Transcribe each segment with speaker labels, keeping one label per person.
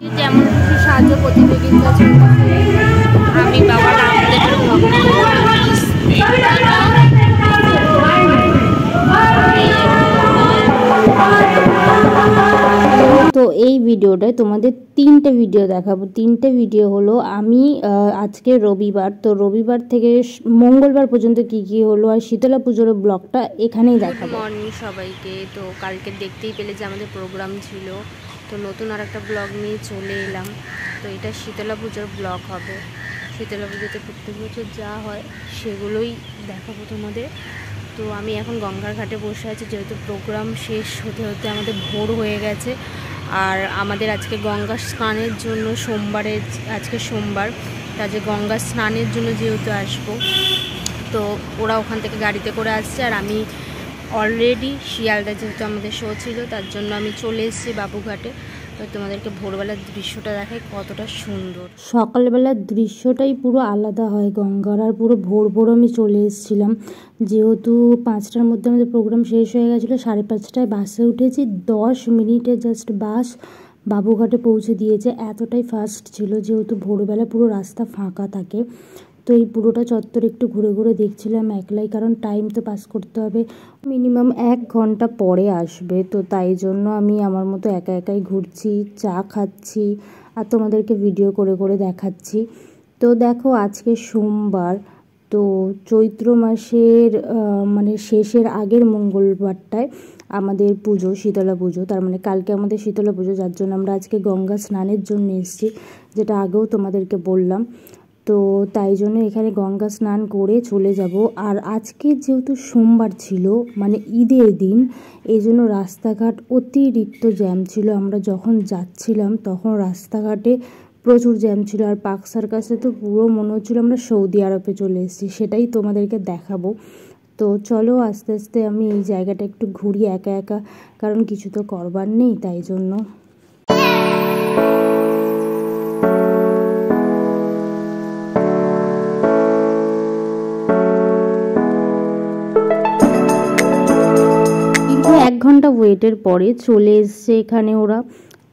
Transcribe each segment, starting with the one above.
Speaker 1: যেমন খুশি সাহায্য প্রতিযোগিতা চলছে। আমি বাবা রামদেবের ভক্ত। তো এই ভিডিওটায় তোমাদের তিনটে ভিডিও দেখাবো। তিনটে ভিডিও হলো আমি আজকে রবিবার, তো রবিবার থেকে মঙ্গলবার পর্যন্ত কি কি হলো আর শীতলা পুজোর ব্লগটা এখানেই দেখাবো। গুড মর্নিং সবাইকে। তো কালকে দেখতেই পেলে যে আমাদের প্রোগ্রাম ছিল, তো নতুন আর একটা ব্লগ নিয়ে চলে এলাম। তো এটা শীতলা পুজোর ব্লগ হবে। শীতলা পুজোতে প্রত্যেক বছর যা হয় সেগুলোই দেখাবো তোমাদের। তো আমি এখন গঙ্গার ঘাটে বসে আছি, যেহেতু প্রোগ্রাম শেষ হতে হতে আমাদের ভোর হয়ে গেছে। আর আমাদের আজকে গঙ্গা স্নানের জন্য আজকে সোমবার, আজকে গঙ্গা স্নানের জন্য যেহেতু আসবো, তো ওরা ওখান থেকে গাড়িতে করে আসছে। আর আমি অলরেডি শিয়ালদা, যেহেতু আমাদের শো ছিল, তার জন্য আমি চলে এসেছি বাবুঘাটে। তো তোমাদেরকে ভোরবেলার দৃশ্যটা দেখাই কতটা সুন্দর। সকালবেলার দৃশ্যটাই পুরো আলাদা হয় গঙ্গার। আর পুরো ভোর ভোর আমি চলে এসেছিলাম, যেহেতু 5টার মধ্যে আমাদের প্রোগ্রাম শেষ হয়ে গেছিলো। 5:30টায় বাসে উঠেছি, 10 মিনিটে জাস্ট বাস বাবুঘাটে পৌঁছে দিয়েছে। এতটাই ফাস্ট ছিল, যেহেতু ভোরবেলা পুরো রাস্তা ফাঁকা থাকে। তো এই পুরোটা চত্বর একটু ঘুরে ঘুরে দেখছিলাম একলাই, কারণ টাইম তো পাস করতে হবে। মিনিমাম 1 ঘন্টা পরে আসবে, তো তাই জন্য আমি আমার মতো একা একাই ঘুরছি, চা খাচ্ছি আর তোমাদেরকে ভিডিও করে করে দেখাচ্ছি। তো দেখো আজকে সোমবার, তো চৈত্র মাসের মানে শেষের আগের মঙ্গলবারটায় আমাদের পুজো, শীতলা পুজো। তার মানে কালকে আমাদের শীতলা পুজো, যার জন্য আমরা আজকে গঙ্গা স্নানের জন্য এসেছি, যেটা আগেও তোমাদেরকে বললাম। তো তাই জন্য এখানে গঙ্গা স্নান করে চলে যাব। আর আজকে যেহেতু সোমবার ছিল, মানে ঈদের দিন, এই জন্য রাস্তাঘাট অতিরিক্ত জ্যাম ছিল। আমরা যখন যাচ্ছিলাম তখন রাস্তাঘাটে প্রচুর জ্যাম ছিল। আর পার্ক সার্কাসে তো পুরো মনে হচ্ছিলো আমরা সৌদি আরবে চলে এসেছি, সেটাই তোমাদেরকে দেখাবো। তো চলো আস্তে আস্তে আমি এই জায়গাটা একটু ঘুরি একা একা, কারণ কিছু তো করবার নেই, তাই জন্য। কিন্তু 1 ঘন্টা ওয়েটের পরে চলে এসছে এখানে ওরা।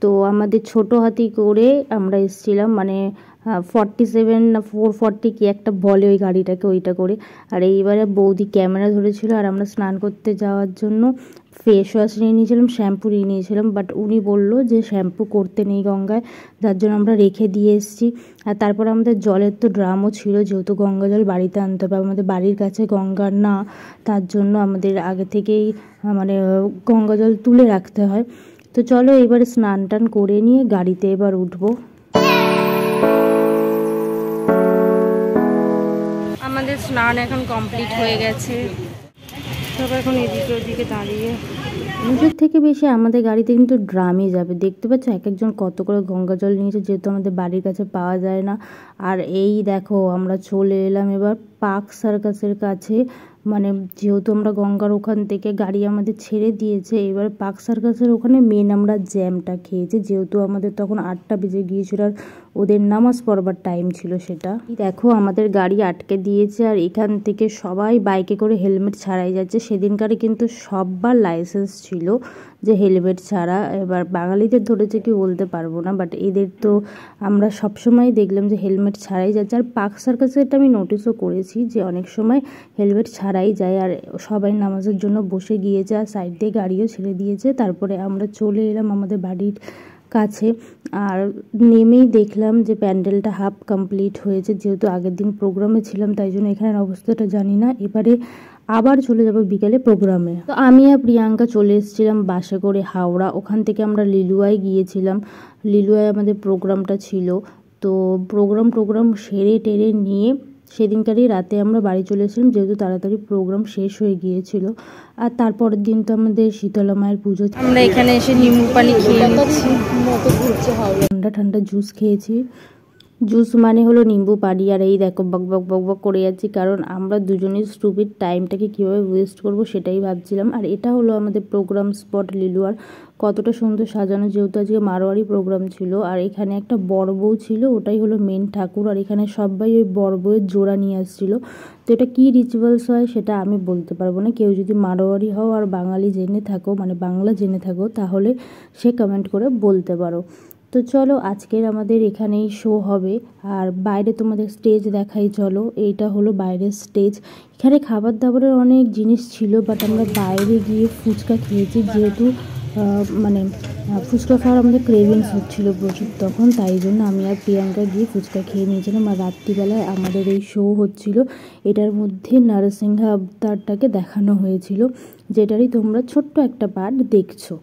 Speaker 1: তো আমাদের ছোট হাতি করে আমরা এসেছিলাম, মানে 47 না 440 কি একটা বলে ওই গাড়িটাকে, ওইটা করে। আর এইবারে বৌদি ক্যামেরা ধরেছিল। আর আমরা স্নান করতে যাওয়ার জন্য ফেস ওয়াশ নিয়ে নিয়েছিলাম, শ্যাম্পু নিয়ে নিয়েছিলাম, বাট উনি বললো যে শ্যাম্পু করতে নেই গঙ্গায়, যার জন্য আমরা রেখে দিয়ে এসেছি। আর তারপর আমাদের জলের তো ড্রামও ছিল, যেহেতু গঙ্গা জল বাড়িতে আনতে হবে, আমাদের বাড়ির কাছে গঙ্গা না, তার জন্য আমাদের আগে থেকেই মানে গঙ্গা জল তুলে রাখতে হয়। তো চলো এবারে স্নান টান করে নিয়ে গাড়িতে এবার উঠবো। আমাদের স্নান এখন কমপ্লিট হয়ে গেছে, সব এখন এদিকে ওদিকে দাঁড়িয়ে। নিজের থেকে বেশি আমাদের গাড়িতে কিন্তু ড্রামে যাবে, দেখতে পাচ্ছ এক একজন কত করে গঙ্গা জল নিয়েছে, যেহেতু আমাদের বাড়ির কাছে পাওয়া যায় না। আর এই দেখো আমরা চলে এলাম এবার পার্ক সার্কাসের কাছে, মানে যেহেতু আমরা গঙ্গার ওখান থেকে গাড়ি আমাদের ছেড়ে দিয়েছে, এবার পার্ক সার্কাসের ওখানে মেন আমরা জ্যামটা খেয়েছি, যেহেতু আমাদের তখন 8টা বেজে গিয়েছিল আর ওদের নামাজ পড়বার টাইম ছিল সেটা। দেখো আমাদের গাড়ি আটকে দিয়েছে, আর এখান থেকে সবাই বাইকে করে হেলমেট ছাড়াই যাচ্ছে। সেদিনকারে কিন্তু সববার লাইসেন্স ছিল যে হেলমেট ছাড়া, এবার বাঙালিদের ধরেছে কি বলতে পারবো না, বাট এদের তো আমরা সবসময় দেখলাম যে হেলমেট ছাড়াই যাচ্ছে। আর পার্ক সার্কাসে এটা আমি নোটিসও করেছি যে অনেক সময় হেলমেট ছাড়াই যায়, আর সবাই নামাজের জন্য বসে গিয়েছে আর সাইড দিয়ে গাড়িও ছেড়ে দিয়েছে। তারপরে আমরা চলে এলাম আমাদের বাড়ির কাছে, আর নেমেই দেখলাম যে প্যান্ডেলটা হাফ কমপ্লিট হয়েছে, যেহেতু আগের দিন প্রোগ্রামে ছিলাম তাই জন্য এখানের অবস্থাটা জানি না। এবারে আবার চলে যাব বিকেলে প্রোগ্রামে। তো আমি আর প্রিয়াঙ্কা চলে এসেছিলাম বাসে করে হাওড়া, ওখান থেকে আমরা লিলুয়ায় গিয়েছিলাম। লিলুয়ায় আমাদের প্রোগ্রামটা ছিল। তো প্রোগ্রাম সেরে টেরে নিয়ে সেদিনকারই রাতে আমরা বাড়ি চলে এসেছিলাম, যেহেতু তাড়াতাড়ি প্রোগ্রাম শেষ হয়ে গিয়েছিল। আর তারপরের দিন তো আমাদের শীতলা মায়ের পুজো। আমরা এখানে এসে নিম্বু পানি খেয়ে নিচ্ছি, ঠান্ডা ঠান্ডা জুস খেয়েছি। জুস মানে হলো নিম্বু পানি। আর এই দেখো বক বক বক বক করে যাচ্ছি, কারণ আমরা দুজনেই স্টুপিড, টাইমটাকে কীভাবে ওয়েস্ট করব সেটাই ভাবছিলাম। আর এটা হলো আমাদের প্রোগ্রাম স্পট লিলুয়ার, কতটা সুন্দর সাজানো, যেহেতু আজকে মারোয়ারি প্রোগ্রাম ছিল। আর এখানে একটা বড় বউ ছিল, ওটাই হলো মেন ঠাকুর। আর এখানে সবাই ওই বড় বউয়ের জোড়া নিয়ে আসছিলো। তো এটা কী রিচুয়ালস হয় সেটা আমি বলতে পারবো না, কেউ যদি মারোয়ারি হও আর বাঙালি জেনে থাকো, মানে বাংলা জেনে থাকো, তাহলে সে কমেন্ট করে বলতে পারো। তো চলো আজকের আমাদের এখানেই শো হবে। আর বাইরে তোমাদের স্টেজ দেখাই, চলো। এইটা হলো বাইরের স্টেজ। এখানে খাবার দাবারের অনেক জিনিস ছিল, বাট আমরা বাইরে গিয়ে ফুচকা খেয়েছি, যেহেতু মানে ফুচকা খাওয়ার আমাদের ক্রেভিংস হচ্ছিলো প্রচুর তখন, তাই জন্য আমি আর প্রিয়াঙ্কা গিয়ে ফুচকা খেয়ে নিয়েছিলাম। আর রাত্রিবেলায় আমাদের এই শো হচ্ছিল, এটার মধ্যে নরসিংহ অবতারটাকে দেখানো হয়েছিল, যেটারই তোমরা ছোট্ট একটা পার্ট দেখছো।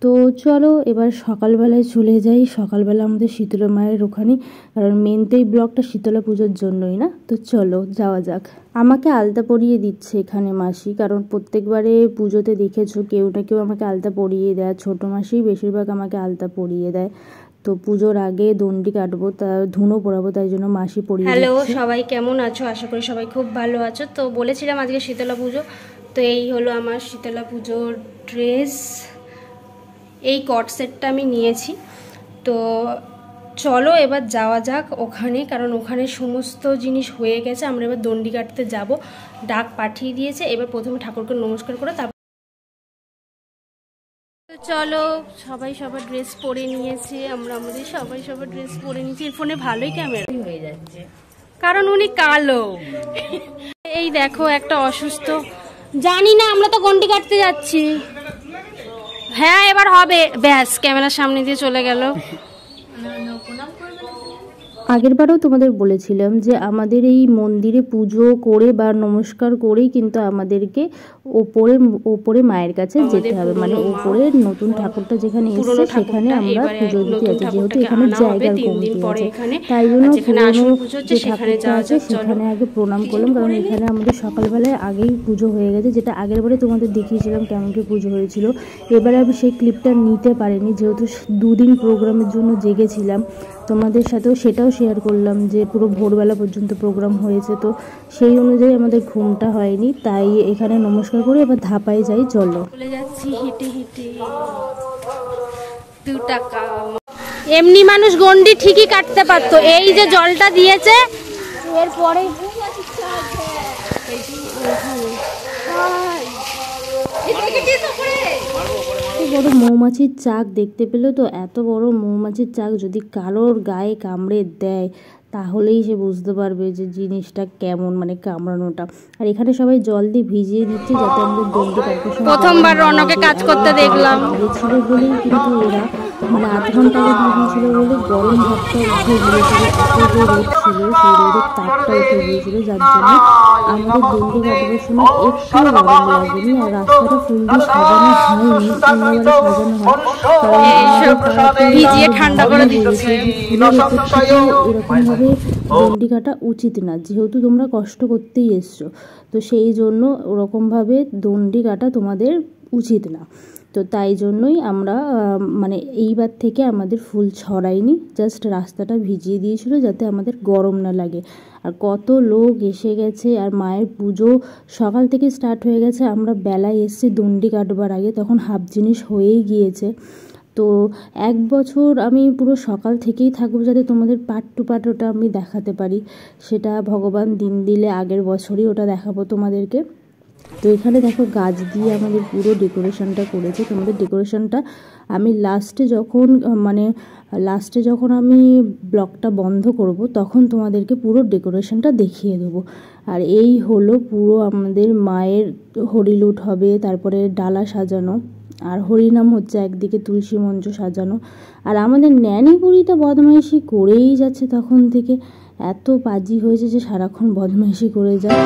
Speaker 1: তো চলো এবার সকালবেলায় চলে যাই। সকালবেলা আমাদের শীতলা মায়ের ওখানে, কারণ মেন তো এই ব্লগটা শীতলা পুজোর জন্যই না। তো চলো যাওয়া যাক। আমাকে আলতা পরিয়ে দিচ্ছে এখানে মাসি, কারণ প্রত্যেকবারে পুজোতে দেখেছো কেউ না কেউ আমাকে আলতা পরিয়ে দেয়। ছোটো মাসি বেশিরভাগ আমাকে আলতা পরিয়ে দেয়। তো পুজোর আগে দণ্ডি কাটবো, তা ধুনো পরাবো, তাই জন্য মাসি পরিয়ে দিচ্ছে।
Speaker 2: হ্যালো সবাই, কেমন আছো? আশা করি সবাই খুব ভালো আছো। তো বলেছিলাম আজকে শীতলা পুজো, তো এই হলো আমার শীতলা পুজোর ড্রেস। এই কট সেটটা আমি নিয়েছি। তো চলো এবার যাওয়া যাক ওখানে, কারণ ওখানে সমস্ত জিনিস হয়ে গেছে। আমরা এবার দণ্ডি কাটতে যাব, ডাক পাঠিয়ে দিয়েছে। এবার প্রথমে ঠাকুরকে নমস্কার করে তারপর চলো সবাই সবার ড্রেস পরে নিয়েছে। আমরা আমাদের সবাই সবার ড্রেস পরে নিয়েছি। এর ফোনে ভালোই ক্যামেরা হয়ে যাচ্ছে, কারণ উনি কালো। এই দেখো একটা অসুস্থ, জানি না, আমরা তো গন্ডি কাটতে যাচ্ছি। হ্যাঁ এবার হবে, ব্যাস ক্যামেরার সামনে দিয়ে চলে গেল।
Speaker 1: আগেরবারও তোমাদের বলেছিলাম যে আমাদের এই মন্দিরে পুজো করে বা নমস্কার করেই কিন্তু আমাদেরকে ওপরে মায়ের কাছে যেতে হবে, মানে ওপরে নতুন ঠাকুরটা যেখানে এসছে সেখানে আমরা পুজো দিতে যাচ্ছি, যেহেতু এখানে জায়গার কমতি আছে। তাই জন্য যে ঠাকুরটা আছে সেখানে আগে প্রণাম করলাম, কারণ এখানে আমাদের সকালবেলায় আগেই পুজো হয়ে গেছে, যেটা আগেরবারে তোমাদের দেখিয়েছিলাম কেমন কি পুজো হয়েছিল। এবারে আমি সেই ক্লিপটা নিতে পারিনি, যেহেতু 2 দিন প্রোগ্রামের জন্য জেগেছিলাম। তোমাদের সাথেও সেটাও শেয়ার করলাম যে পুরো ভোরবেলা পর্যন্ত প্রোগ্রাম হয়েছে, তো সেই অনুযায়ী আমাদের ঘুমটা হয়নি। তাই এখানে নমস্কার করে এবার ধাপায় যাই। চলো
Speaker 2: চলে যাচ্ছি হেঁটে হেঁটে। 2 টাকা। এমনি মানুষ গন্ডি ঠিকই কাটতে পারতো, এই যে জলটা দিয়েছে এরপরে
Speaker 1: বড় মৌমাছির চাক দেখতে পেলো। তো এত বড় মৌমাছির চাক যদি কারোর গায়ে কামড়ে দেয় তাহলেই সে বুঝতে পারবে যে জিনিসটা কেমন, মানে কামড়ানোটা। আর এখানে সবাই জল দিয়ে ভিজিয়ে দিচ্ছে যাতে আমাদের দণ্ডি কাটার সময়
Speaker 2: প্রথমবার রনকে কাজ করতে দেখলাম।
Speaker 1: ছিল বলেই কিন্তু এরা মানে 8 ঘন্টা আগে দিয়ে দিয়েছিল বলে গরম ভাবটা উঠে গিয়েছিল। এত যে রোদ ছিল সেই রোদের তাপটা উঠে গিয়েছিল, যার জন্য আমাদের দণ্ডি কাটার সময় একটুও গরম লাগেনি। আর রাস্তাটা ফুল দিয়ে সাজানো হয়নি, অন্যবারে সাজানো হয়, কারণ
Speaker 2: ভিজিয়ে ঠান্ডা করে দিচ্ছে।
Speaker 1: এরকম ভাবে দণ্ডি কাটা উচিত না, যেহেতু তোমরা কষ্ট করতেই এসছো, তো সেই জন্য ওরকমভাবে দণ্ডি কাটা তোমাদের উচিত না। তো তাই জন্যই আমরা মানে এইবার থেকে আমাদের ফুল ছড়াইনি, জাস্ট রাস্তাটা ভিজিয়ে দিয়েছিল যাতে আমাদের গরম না লাগে। আর কত লোক এসে গেছে, আর মায়ের পুজো সকাল থেকে স্টার্ট হয়ে গেছে। আমরা বেলায় এসেছি দণ্ডি কাটবার আগে, তখন হাফ জিনিস হয়েই গিয়েছে। তো 1 বছর আমি পুরো সকাল থেকেই থাকবো যাতে তোমাদের পার্ট টু পার্ট ওটা আমি দেখাতে পারি। সেটা ভগবান দিন দিলে আগের বছরই ওটা দেখাবো তোমাদেরকে। তো এখানে দেখো গাছ দিয়ে আমাদের পুরো ডেকোরেশনটা করেছে। তোমাদের ডেকোরেশনটা আমি লাস্টে যখন আমি ব্লগটা বন্ধ করব তখন তোমাদেরকে পুরো ডেকোরেশনটা দেখিয়ে দেবো। আর এই হলো পুরো আমাদের মায়ের হরিলুট হবে, তারপরে ডালা সাজানো, আর হরিনাম হচ্ছে, একদিকে তুলসী মঞ্চ সাজানো। আর আমাদের ন্যানি বুড়ি তো বদমাইশি করেই যাচ্ছে তখন থেকে, এত পাজি হয়েছে যে সারাক্ষণ বদমাইশি করে যায়।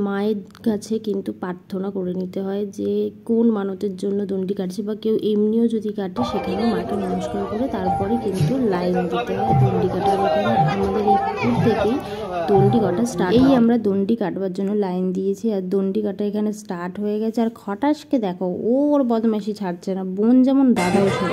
Speaker 1: মায়ের কাছে কিন্তু প্রার্থনা করে নিতে হয় যে কোন মানতের জন্য দণ্ডি কাটছে, বা কেউ এমনিও যদি কাটে সেখানে মাকে নমস্কার করে তারপরে কিন্তু লাইন দিতে হয় দণ্ডি কাটার। এখানে আমাদের এই পুকুর থেকেই দণ্ডি কাটা স্টার্ট। এই আমরা দণ্ডি কাটবার জন্য লাইন দিয়েছি, আর দণ্ডি কাটা এখানে স্টার্ট হয়ে গেছে। আর খটাসকে দেখো, ওর বদমাইশি ছাড়ছে না, বোন যেমন দাদাও ছিল।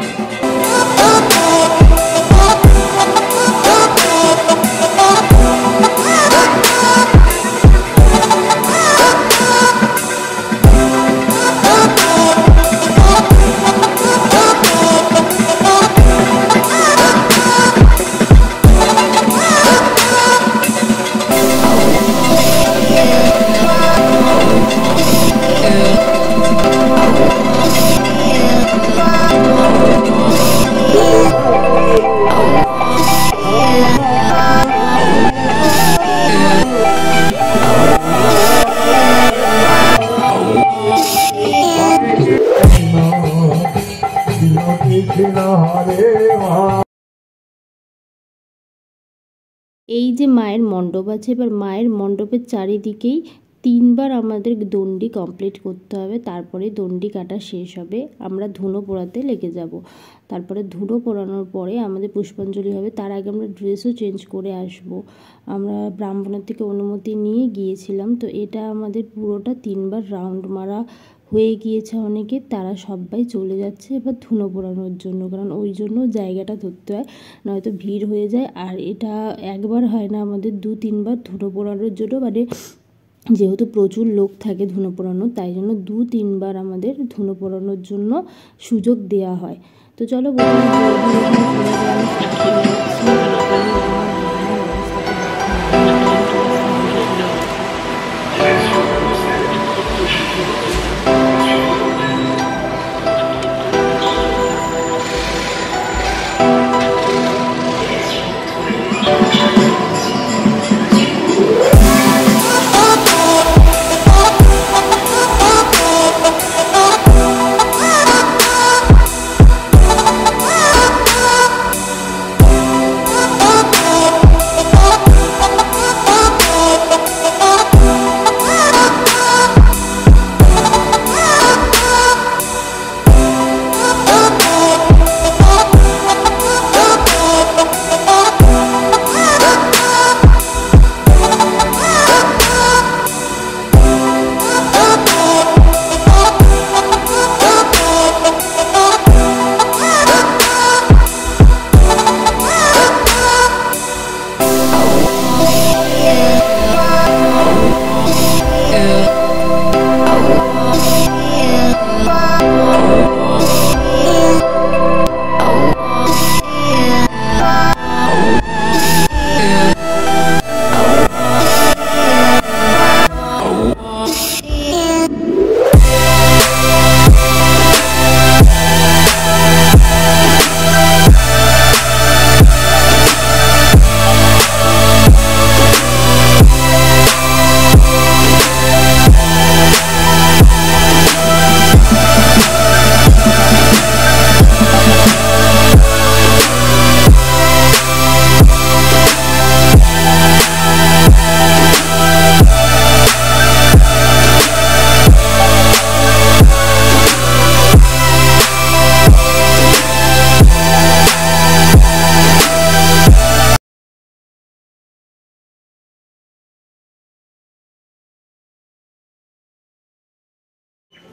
Speaker 1: এই যে মায়ের মণ্ডপ আছে, এবার মায়ের মণ্ডপের চারিদিকেই 3 বার আমাদের দণ্ডি কমপ্লিট করতে হবে, তারপরে দণ্ডি কাটা শেষ হবে। আমরা ধুনো পোড়াতে লেগে যাব। তারপরে ধুনো পোড়ানোর পরে আমাদের পুষ্পাঞ্জলি হবে। তার আগে আমরা ড্রেসও চেঞ্জ করে আসব। আমরা ব্রাহ্মণের থেকে অনুমতি নিয়ে গিয়েছিলাম। তো এটা আমাদের পুরোটা 3 বার রাউন্ড মারা হয়ে গিয়েছে অনেকে, তারা সবাই চলে যাচ্ছে এবার ধুনো পোড়ানোর জন্য, কারণ ওই জন্য জায়গাটা ধরতে হয়, নয়তো ভিড় হয়ে যায়। আর এটা একবার হয় না, আমাদের 2-3 বার ধুনো পোড়ানোর জন্য, মানে যেহেতু প্রচুর লোক থাকে ধুনো পোড়ানো, তাই জন্য 2-3 বার আমাদের ধুনো পোড়ানোর জন্য সুযোগ দেওয়া হয়। তো চলো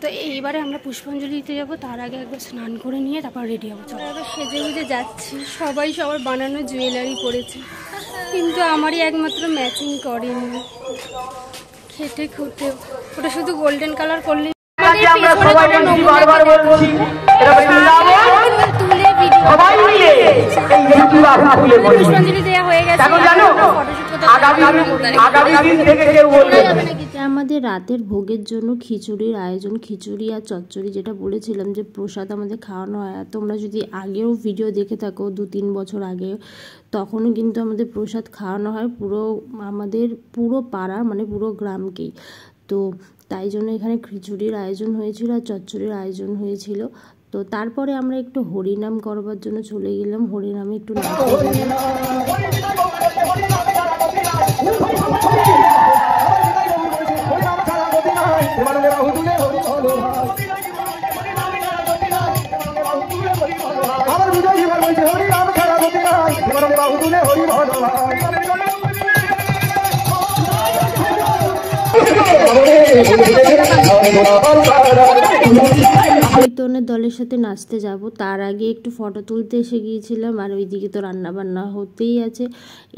Speaker 2: তো এইবারে আমরা পুষ্পাঞ্জলি দিতে যাবো, তার আগে একবার স্নান করে নিয়ে তারপর রেডি হবো। চলো এবার সেজে গুজে যাচ্ছি, সবাই সবার বানানো জুয়েলারি পরেছে, কিন্তু আমারই একমাত্র ম্যাচিং করেনি। খেটে খুঁটে ওটা শুধু গোল্ডেন কালার করলে পুষ্পাঞ্জলি দেওয়া হয়ে গেছে।
Speaker 1: আমাদের রাতের ভোগের জন্য খিচুড়ির আয়োজন, খিচুড়ি আর চচ্চড়ি, যেটা বলেছিলাম যে প্রসাদ আমাদের খাওয়ানো হয়। তোমরা যদি আগেও ভিডিও দেখে থাকো 2-3 বছর আগে, তখনও কিন্তু আমাদের প্রসাদ খাওয়ানো হয় আমাদের পুরো পাড়া, মানে পুরো গ্রামকেই। তো তাই জন্য এখানে খিচুড়ির আয়োজন হয়েছিল আর চচ্চড়ির আয়োজন হয়েছিল। তো তারপরে আমরা একটু হরিনাম করবার জন্য চলে গেলাম, হরিনামে একটু কীর্তনের দলের সাথে নাচতে যাব, তার আগে একটু ফটো তুলতে এসে গিয়েছিলাম। আর ওইদিকে তো রান্না বান্না হতেই আছে।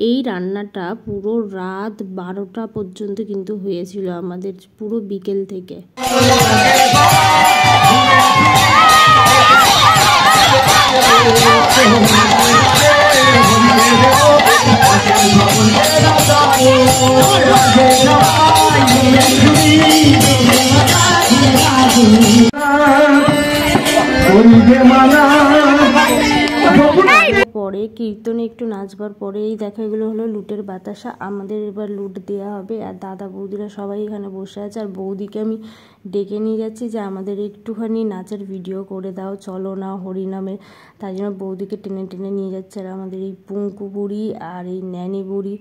Speaker 1: এই রান্নাটা পুরো রাত 12টা পর্যন্ত কিন্তু হয়েছিল আমাদের, পুরো বিকেল থেকে। পরে পরে, কীর্তনে একটু নাচবার পরে। এই দেখো এগুলো হলো লুটের বাতাসা, আমাদের এবার লুট দেওয়া হবে। আর দাদা বৌদিরা সবাই এখানে বসে আছে। আর বৌদিকে আমি ডেকে নিয়ে যাচ্ছি যে আমাদের একটুখানি নাচের ভিডিও করে দাও, চলো না হরিনামের। তাই জন্য বৌদিকে টেনে টেনে নিয়ে যাচ্ছে। আর আমাদের এই পুঙ্কু বুড়ি আর এই ন্যানি বুড়ি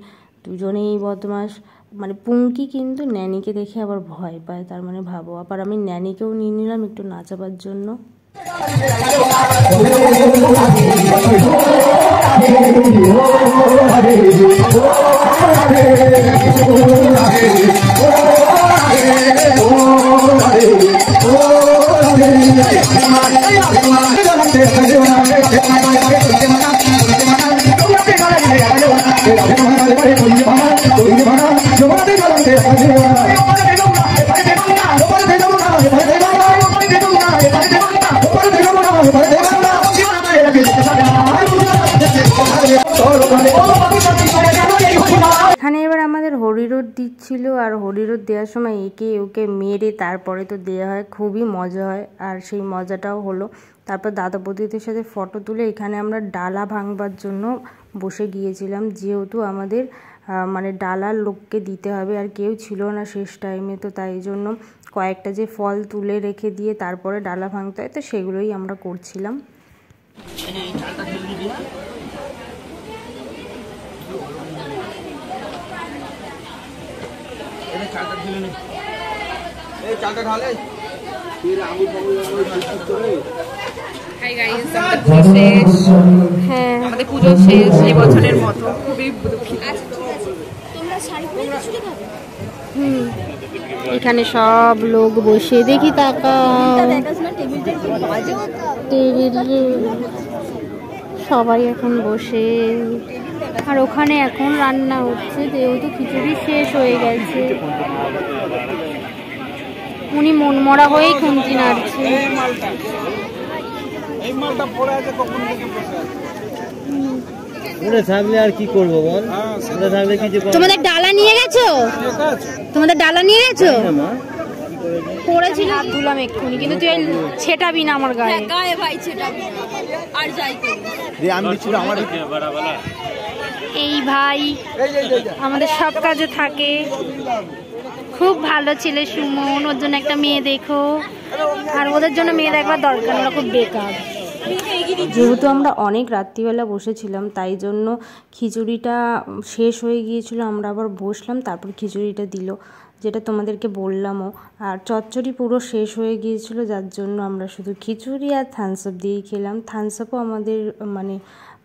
Speaker 1: দুজনেই বদমাস। মানে পুঙ্কি কিন্তু ন্যানিকে দেখে আবার ভয় পায়, তার মানে ভাবো। আবার আমি ন্যানিকেও নিয়ে নিলাম একটু নাচাবার জন্য। এখানে এবার আমাদের হরিরোদ দিচ্ছিল। আর হরিরোদ দেওয়ার সময় একে ওকে মেরে তারপরে তো দেওয়া হয়, খুবই মজা হয়। আর সেই মজাটাও হলো। তারপর দাদা বৌদিদের সাথে ফটো তুলে এখানে আমরা ডালা ভাঙবার জন্য বসে গিয়েছিলাম, যেহেতু আমাদের মানে ডালার লোককে দিতে হবে। আর কেউ ছিল না শেষ টাইমে, তো তাই জন্য কয়েকটা যে ফল তুলে রেখে দিয়ে তারপরে ডালা ভাঙতে হয়, তো সেগুলোই আমরা করছিলাম।
Speaker 2: হ্যাঁ, আমাদের পুজো শেষ এই বছরের মতো। খুবই
Speaker 1: এখানে সব লোক বসে, দেখি তাকাও, সবাই এখন বসে। আর ওখানে এখন রান্না হচ্ছে, যেহেতু খিচুড়ি শেষ হয়ে গেছে। উনি মনমরা হয়েই খুন্তি নাড়ছে।
Speaker 3: আর কি করবো বল,
Speaker 1: তোমাদের ডালা নিয়ে গেছো? তোমাদের ডালা নিয়ে গেছো? পড়েছিল, ধুলাম এক্ষুনি, কিন্তু তুই ছেটাবি না আমার গায়ে। গায়ে ভাই ছেটাবি আর যাই করি। এই ভাই আমাদের সব কাজে থাকে, খুব ভালো ছেলে সুমন। ওর জন্য একটা মেয়ে দেখো, আর ওদের জন্য মেয়ে দেখবার দরকার, ওরা খুব বেকার। যেহেতু আমরা অনেক রাত্রিবেলা বসেছিলাম, তাই জন্য খিচুড়িটা শেষ হয়ে গিয়েছিল। আমরা আবার বসলাম, তারপর খিচুড়িটা দিল, যেটা তোমাদেরকে বললামও। আর চচ্চড়ি পুরো শেষ হয়ে গিয়েছিল, যার জন্য আমরা শুধু খিচুড়ি আর থামস আপ দিয়েই খেলাম। থামস আপও আমাদের মানে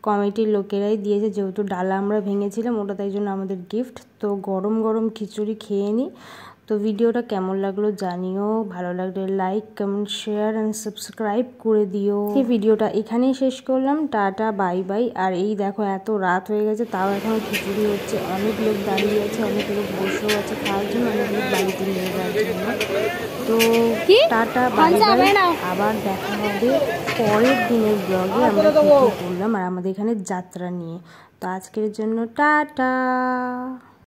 Speaker 1: কমিটির লোকেরাই দিয়েছে, যেহেতু ডালা আমরা ভেঙেছিলাম ওটা, তাই জন্য আমাদের গিফট। তো গরম গরম খিচুড়ি খেয়ে নিই। তো ভিডিওটা কেমন লাগলো জানিও, ভালো লাগলে like, comment, share and subscribe করে দিও। এই ভিডিওটা এখানেই শেষ করলাম, টাটা, বাই বাই। আর এই দেখো এত রাত হয়ে গেছে, তাও এখন খিচুড়ি হচ্ছে। অনেক লোক দাঁড়িয়ে আছে, অনেক লোক বসেও আছে খাওয়ার জন্য, অনেক লোক বাড়িতে নিয়ে যাওয়ার জন্য। তো টাটা, বাই বাই। আবার দেখা হবে পরের দিনের ব্লগে, আমরা কি করলাম আর আমাদের এখানে যাত্রা নিয়ে। তো আজকের জন্য টাটা।